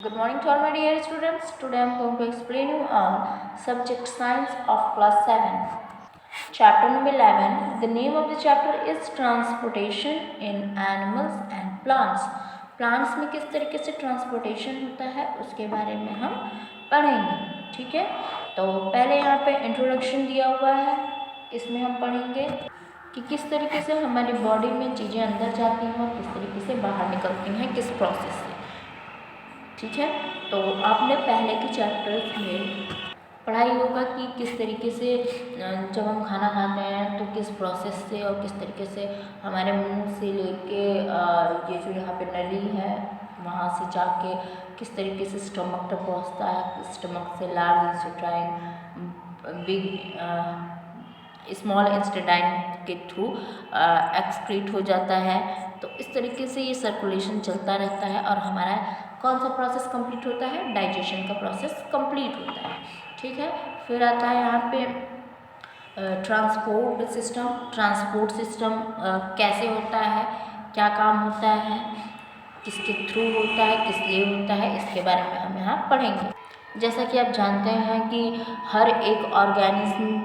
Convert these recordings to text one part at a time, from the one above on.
Good morning to all my dear students. Today I am going to explain you on subject science of class 7. Chapter number 11. The name of the chapter is transportation in animals and plants. Plants में किस तरीके से transportation होता है उसके बारे में हम पढ़ेंगे, ठीक है। तो पहले यहाँ पे इंट्रोडक्शन दिया हुआ है, इसमें हम पढ़ेंगे कि किस तरीके से हमारी बॉडी में चीज़ें अंदर जाती हैं और किस तरीके से बाहर निकलती हैं, किस प्रोसेस से, ठीक है। तो आपने पहले के चैप्टर्स में पढ़ाई होगा कि किस तरीके से जब हम खाना खाते हैं तो किस प्रोसेस से और किस तरीके से हमारे मुंह से लेके ये जो यहाँ पे नली है वहाँ से जाके किस तरीके से स्टमक तक पहुँचता है, स्टमक से लार्ज इंस्टेटाइन बिग स्मॉल इंस्टेटाइन के थ्रू एक्सक्रीट हो जाता है। तो इस तरीके से ये सर्कुलेशन चलता रहता है और हमारा कौन सा प्रोसेस कंप्लीट होता है, डाइजेशन का प्रोसेस कंप्लीट होता है, ठीक है। फिर आता है यहाँ पे ट्रांसपोर्ट सिस्टम कैसे होता है, क्या काम होता है, किसके थ्रू होता है, किस लिए होता है, इसके बारे में हम यहाँ पढ़ेंगे। जैसा कि आप जानते हैं कि हर एक ऑर्गेनिज्म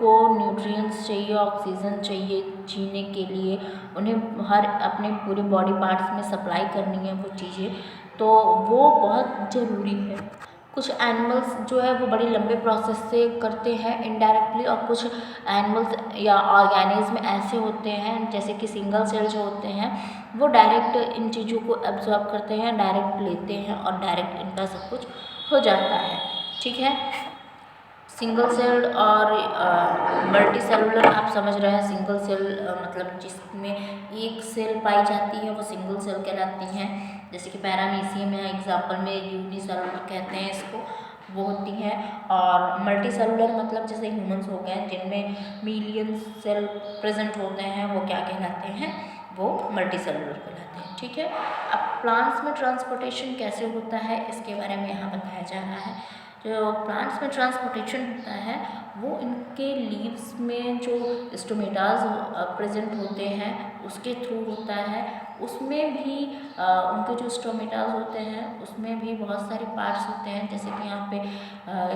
को न्यूट्रिएंट्स चाहिए, ऑक्सीजन चाहिए जीने के लिए, उन्हें हर अपने पूरे बॉडी पार्ट्स में सप्लाई करनी है वो चीज़ें, तो वो बहुत ज़रूरी है। कुछ एनिमल्स जो है वो बड़ी लंबे प्रोसेस से करते हैं इनडायरेक्टली, और कुछ एनिमल्स या ऑर्गेनिज्म ऐसे होते हैं जैसे कि सिंगल सेल जो होते हैं वो डायरेक्ट इन चीज़ों को एब्जॉर्ब करते हैं, डायरेक्ट लेते हैं और डायरेक्ट इनका सब कुछ हो जाता है, ठीक है। सिंगल सेल और मल्टी सेलुलर आप समझ रहे हैं। सिंगल सेल मतलब जिसमें एक सेल पाई जाती है वो सिंगल सेल कहलाती हैं, जैसे कि पैरामीशियम है एग्जाम्पल में, यूनिसेलुलर कहते हैं इसको, वो होती हैं। और मल्टी सेलुलर मतलब जैसे ह्यूमंस हो गए जिनमें मिलियन सेल प्रेजेंट होते हैं, वो क्या कहलाते हैं, वो मल्टी सेलुलर कहलाते हैं, ठीक है। अब प्लांट्स में ट्रांसपोर्टेशन कैसे होता है इसके बारे में यहाँ बताया जा रहा है। जो प्लांट्स में ट्रांसपोर्टेशन होता है वो इनके लीव्स में जो स्टोमेटाज प्रेजेंट होते हैं उसके थ्रू होता है। उसमें भी उनके जो स्टोमेटाज होते हैं उसमें भी बहुत सारे पार्ट्स होते हैं, जैसे कि यहाँ पे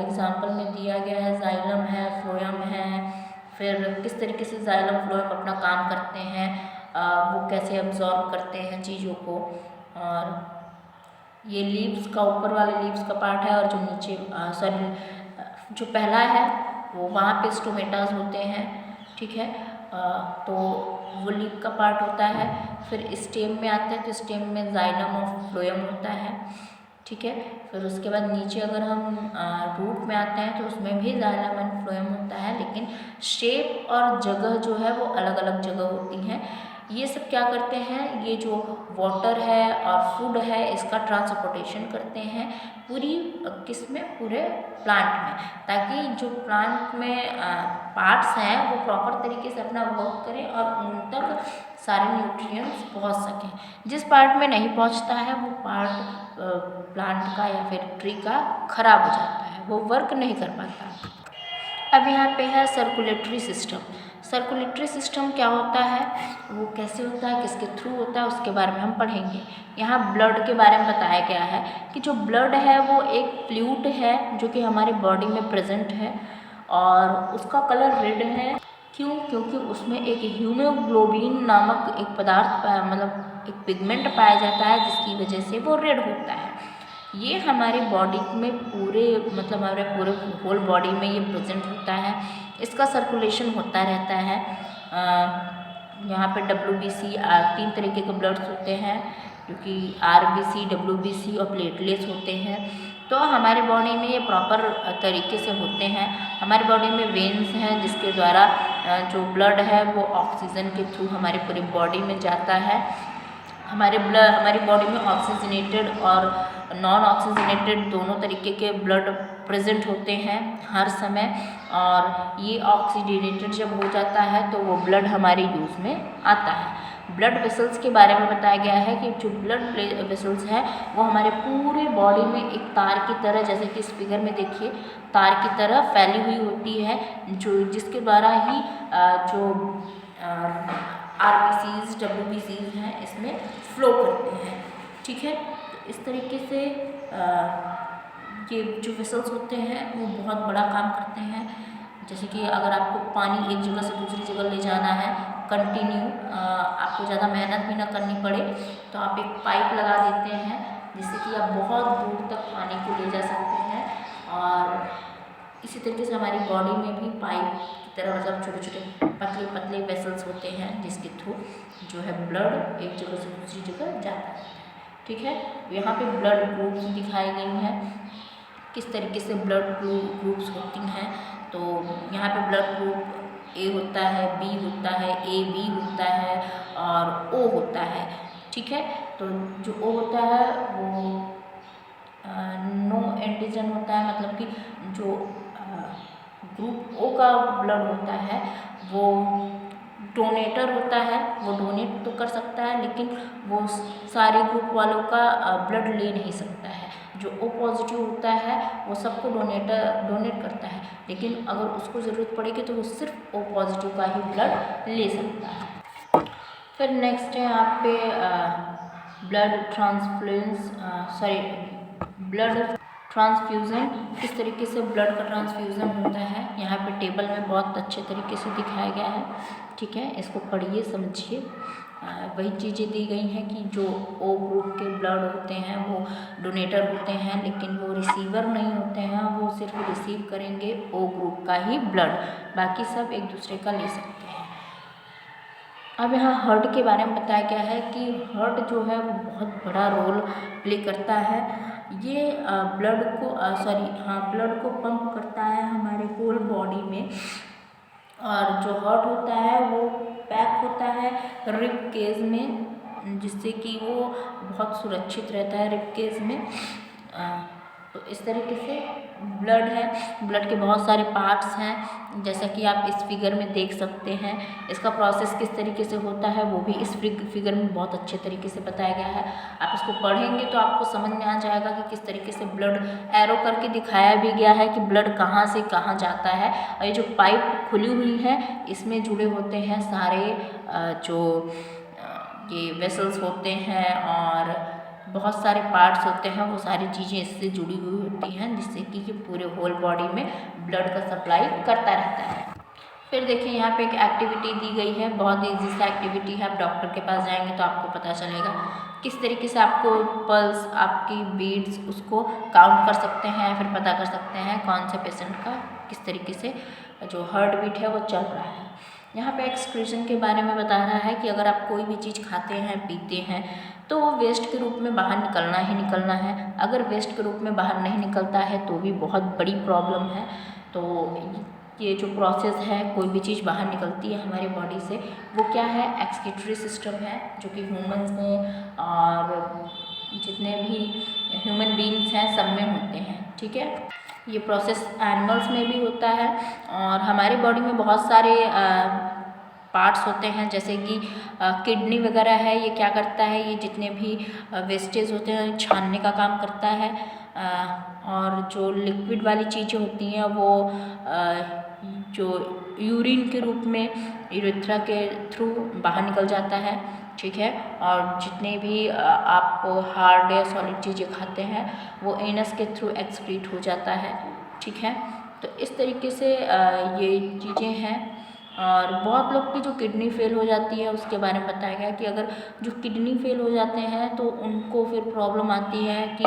एग्जांपल में दिया गया है, जाइलम है, फ्लोएम है। फिर किस तरीके से जाइलम फ्लोएम अपना काम करते हैं, वो कैसे एब्जॉर्ब करते हैं चीज़ों को। और ये लीव्स का ऊपर वाले लीव्स का पार्ट है और जो नीचे जो पहला है वो वहाँ पे स्टोमेटाज होते हैं, ठीक है। तो वो लीव का पार्ट होता है। फिर स्टेम में आता है तो स्टेम में जाइलम और फ्लोएम होता है, ठीक है। फिर उसके बाद नीचे अगर हम रूट में आते हैं तो उसमें भी जाइलम एंड फ्लोएम होता है, लेकिन शेप और जगह जो है वो अलग अलग जगह होती हैं। ये सब क्या करते हैं, ये जो वाटर है और फूड है इसका ट्रांसपोर्टेशन करते हैं पूरी किस में, पूरे प्लांट में, ताकि जो प्लांट में पार्ट्स हैं वो प्रॉपर तरीके से अपना वर्क करें और उन तक सारे न्यूट्रिएंट्स पहुंच सकें। जिस पार्ट में नहीं पहुंचता है वो पार्ट प्लांट का या फिर ट्री का खराब हो जाता है, वो वर्क नहीं कर पाता। अब यहाँ पे है सर्कुलेटरी सिस्टम। सर्कुलेटरी सिस्टम क्या होता है, वो कैसे होता है, किसके थ्रू होता है, उसके बारे में हम पढ़ेंगे। यहाँ ब्लड के बारे में बताया गया है कि जो ब्लड है वो एक फ्लूइड है जो कि हमारे बॉडी में प्रेजेंट है और उसका कलर रेड है। क्यों? क्योंकि उसमें एक हीमोग्लोबिन नामक एक पदार्थ मतलब एक पिगमेंट पाया जाता है जिसकी वजह से वो रेड होता है। ये हमारी बॉडी में पूरे मतलब हमारे पूरे होल बॉडी में ये प्रेजेंट होता है, इसका सर्कुलेशन होता रहता है। यहाँ पे WBC 3 तरीके के ब्लड्स होते हैं जो कि RBC, WBC और प्लेटलेट्स होते हैं। तो हमारे बॉडी में ये प्रॉपर तरीके से होते हैं। हमारी बॉडी में वेन्स हैं जिसके द्वारा जो ब्लड है वो ऑक्सीजन के थ्रू हमारे पूरी बॉडी में जाता है। हमारी बॉडी में ऑक्सीजनेटेड और नॉन ऑक्सीजनेटेड दोनों तरीके के ब्लड प्रेजेंट होते हैं हर समय, और ये ऑक्सीजनेटेड जब हो जाता है तो वो ब्लड हमारे यूज़ में आता है। ब्लड वेसल्स के बारे में बताया गया है कि जो ब्लड वेसल्स हैं वो हमारे पूरे बॉडी में एक तार की तरह, जैसे कि इस फिगर में देखिए, तार की तरह फैली हुई होती है, जो जिसके द्वारा ही जो RBCs WBCs हैं इसमें फ्लो करते हैं, ठीक है। इस तरीके से ये जो वेसल्स होते हैं वो बहुत बड़ा काम करते हैं। जैसे कि अगर आपको पानी एक जगह से दूसरी जगह ले जाना है कंटिन्यू, आपको ज़्यादा मेहनत भी ना करनी पड़े, तो आप एक पाइप लगा देते हैं जिससे कि आप बहुत दूर तक पानी को ले जा सकते हैं। और इसी तरीके से हमारी बॉडी में भी पाइप की तरह मतलब छोटे छोटे पतले पतले वेसल्स होते हैं जिसके थ्रू जो है ब्लड एक जगह से दूसरी जगह जाता है। ठीक है, यहाँ पे ब्लड ग्रुप्स दिखाई गई हैं, किस तरीके से ब्लड ग्रुप्स होती हैं। तो यहाँ पे ब्लड ग्रुप ए होता है, बी होता है, ए बी होता है और ओ होता है। ठीक है, तो जो ओ होता है वो नो एंटीजन होता है, मतलब कि जो ग्रुप ओ का ब्लड होता है वो डोनेटर होता है, वो डोनेट तो कर सकता है लेकिन वो सारे ग्रुप वालों का ब्लड ले नहीं सकता है। जो ओ पॉजिटिव होता है वो सबको डोनेट करता है, लेकिन अगर उसको ज़रूरत पड़ेगी तो वो सिर्फ ओ पॉजिटिव का ही ब्लड ले सकता है। फिर नेक्स्ट है यहाँ पे ब्लड ट्रांसफ्यूज़न, किस तरीके से ब्लड का ट्रांसफ्यूज़न होता है यहाँ पे टेबल में बहुत अच्छे तरीके से दिखाया गया है। ठीक है, इसको पढ़िए समझिए। वही चीज़ें दी गई हैं कि जो ओ ग्रुप के ब्लड होते हैं वो डोनेटर होते हैं, लेकिन वो रिसीवर नहीं होते हैं, वो सिर्फ रिसीव करेंगे ओ ग्रुप का ही ब्लड, बाकी सब एक दूसरे का ले सकते हैं। अब यहाँ हार्ट के बारे में बताया गया है कि हार्ट जो है वो बहुत बड़ा रोल प्ले करता है। ये ब्लड को पंप करता है हमारे होल बॉडी में। और जो हार्ट होता है वो पैक होता है रिब केज में, जिससे कि वो बहुत सुरक्षित रहता है रिब केज में। तो इस तरीके से ब्लड है, ब्लड के बहुत सारे पार्ट्स हैं, जैसा कि आप इस फिगर में देख सकते हैं। इसका प्रोसेस किस तरीके से होता है वो भी इस फिगर में बहुत अच्छे तरीके से बताया गया है। आप इसको पढ़ेंगे तो आपको समझ में आ जाएगा कि किस तरीके से ब्लड एरो करके दिखाया भी गया है कि ब्लड कहाँ से कहाँ जाता है। और ये जो पाइप खुली हुई है इसमें जुड़े होते हैं सारे जो ये वेसल्स होते हैं और बहुत सारे पार्ट्स होते हैं, वो सारी चीज़ें इससे जुड़ी हुई होती हैं, जिससे कि ये पूरे होल बॉडी में ब्लड का सप्लाई करता रहता है। फिर देखिए यहाँ पे एक एक्टिविटी दी गई है, बहुत ईजी सा एक्टिविटी है। आप डॉक्टर के पास जाएंगे तो आपको पता चलेगा किस तरीके से आपको पल्स, आपकी बीट्स उसको काउंट कर सकते हैं, फिर पता कर सकते हैं कौन से पेशेंट का किस तरीके से जो हार्ट बीट है वो चल रहा है। यहाँ पे एक्सक्रीशन के बारे में बता रहा है कि अगर आप कोई भी चीज़ खाते हैं पीते हैं तो वो वेस्ट के रूप में बाहर निकलना ही निकलना है। अगर वेस्ट के रूप में बाहर नहीं निकलता है तो भी बहुत बड़ी प्रॉब्लम है। तो ये जो प्रोसेस है, कोई भी चीज़ बाहर निकलती है हमारी बॉडी से, वो क्या है, एक्सक्रीटरी सिस्टम है, जो कि ह्यूमंस में और जितने भी ह्यूमन बीइंग्स हैं सब में होते हैं। ठीक है, ये प्रोसेस एनिमल्स में भी होता है और हमारी बॉडी में बहुत सारे पार्ट्स होते हैं, जैसे कि किडनी वगैरह है। ये क्या करता है, ये जितने भी वेस्टेज होते हैं छानने का काम करता है। और जो लिक्विड वाली चीज़ें होती हैं वो जो यूरिन के रूप में यूरेथ्रा के थ्रू बाहर निकल जाता है। ठीक है, और जितने भी आप हार्ड या सॉलिड चीज़ें खाते हैं वो एनस के थ्रू एक्सक्रीट हो जाता है। ठीक है, तो इस तरीके से ये चीज़ें हैं। और बहुत लोग की जो किडनी फेल हो जाती है उसके बारे में बताया गया कि अगर जो किडनी फेल हो जाते हैं तो उनको फिर प्रॉब्लम आती है कि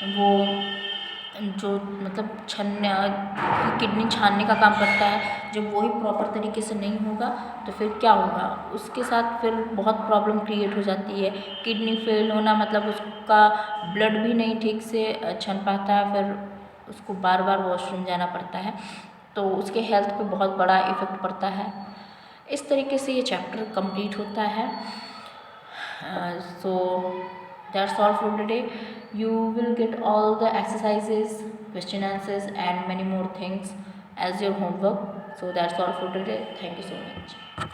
वो जो मतलब किडनी छानने का काम करता है, जब वही प्रॉपर तरीके से नहीं होगा तो फिर क्या होगा, उसके साथ फिर बहुत प्रॉब्लम क्रिएट हो जाती है। किडनी फेल होना मतलब उसका ब्लड भी नहीं ठीक से छन पाता है, फिर उसको बार बार वॉशरूम जाना पड़ता है, तो उसके हेल्थ पे बहुत बड़ा इफ़ेक्ट पड़ता है। इस तरीके से ये चैप्टर कंप्लीट होता है। So that's all for today. You will get all the exercises, question answers and many more things as your homework. So that's all for today. Thank you so much.